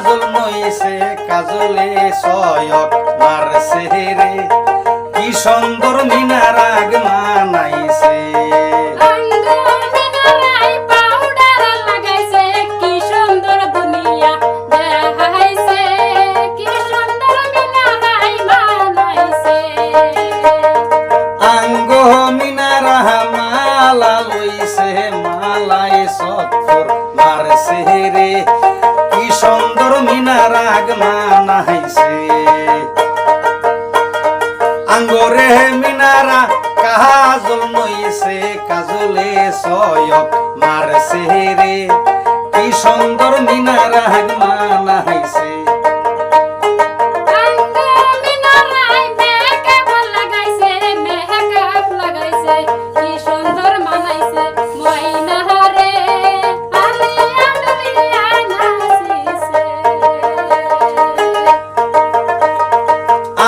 কাজল নইছে কাজলে সয়ক মারছে রে কি সুন্দর মিনার আগ মানাইছে মালাই সত্তর মারছে রে কি সুন্দর মিনার আগ মানাইছে আঙ্গরে মিনারা কাজল নইছে কাজলে সয়ক মারছে রে কি সুন্দর মিনার আগ মানাইছে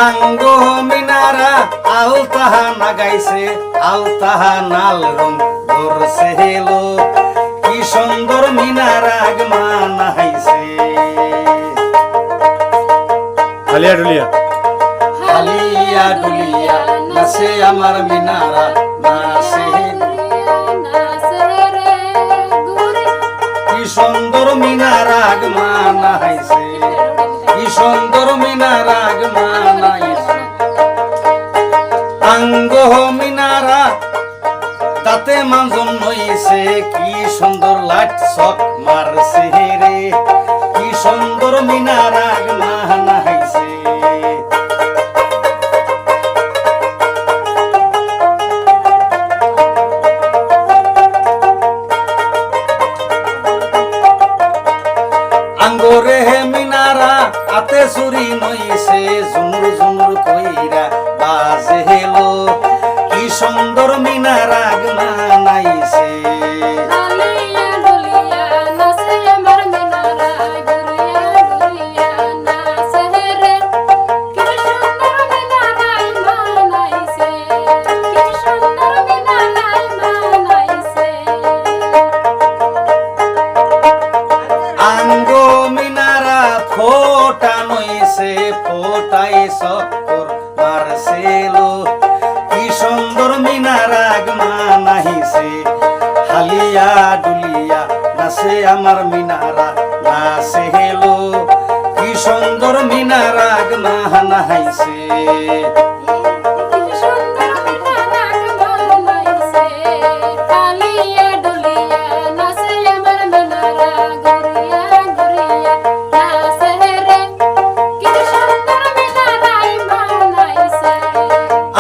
আঙ্গো মিনারা আলতাহা নাগাইছে আলতাহা নাল রং ধরছে হেলো কি সুন্দর মিনার আগ মানাইছে হালিয়া ডুলিয়া হালিয়া ডুলিয়া নাচে আমার মিনারা নাচে কি সুন্দর মিনার আগ মানাইছে কি সুন্দর মিনার আগ মানাইছে আঙ্গো মিনারা তাতে মানজন নইছে কি সুন্দর লাট চক মারছে রে কি সুন্দর মিনার আগ মানাইছে আঙ্গরে মিনারা আতে চুরি নইছে ঝুমুর ঝুমুর কইরা বাজে হেলো কি সুন্দর মিনার আগ মানাইছে আঙ্গো মিনারা ফোটা নইছে ফোটাই সত্তর মারছেলো কি সুন্দর মিনার আগ মানাইছে হালিয়া ডুলিয়া নাচে আমার মিনারা নাচে হেলো কি সুন্দর মিনার আগ মানাইছে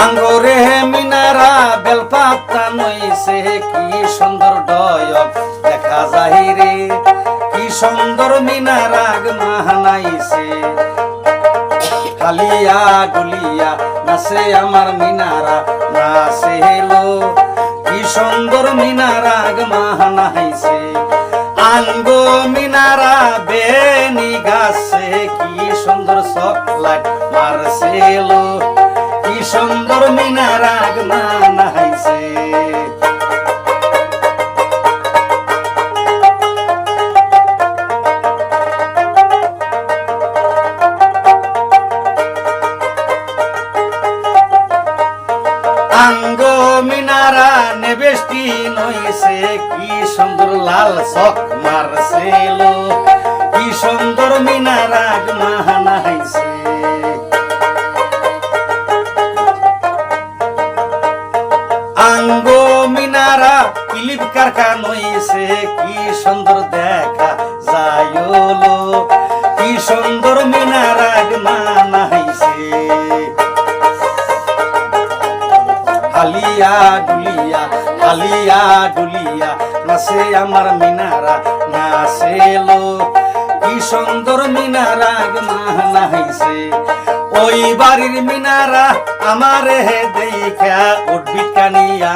আঙ্গরে মিনারা বেলপাতা নইছে কি সুন্দর ডয়ক দেখা যায় রে কি সুন্দর মিনার আগ মানাইছে হালিয়া ডুলিয়া নাচে আমার মিনারা নাচে হেলো কি সুন্দর মিনার আগ মানাইছে আঙ্গো মিনারা বেনি গাছে কি সুন্দর চকলাট মারছেলো কি সুন্দর মিনার আগ মানাইছে আঙ্গো মিনারা নেবেষ্টি নইছে কি সুন্দর লাল চক মারছেলো কি সুন্দর মিনার আগ মানাইছে আঙ্গো মিনারা কিলিপ কারকা নইছে কি সুন্দর দেখা যায়লো কি সুন্দর মিনার আগ মানাইছে হালিয়া ডুলিয়া নাচে আমার মিনারা নাচেলো কি সুন্দর মিনার আগ মানাইছে ওই বাড়ির মিনারা আমারে দেখা উঠবি কানিয়া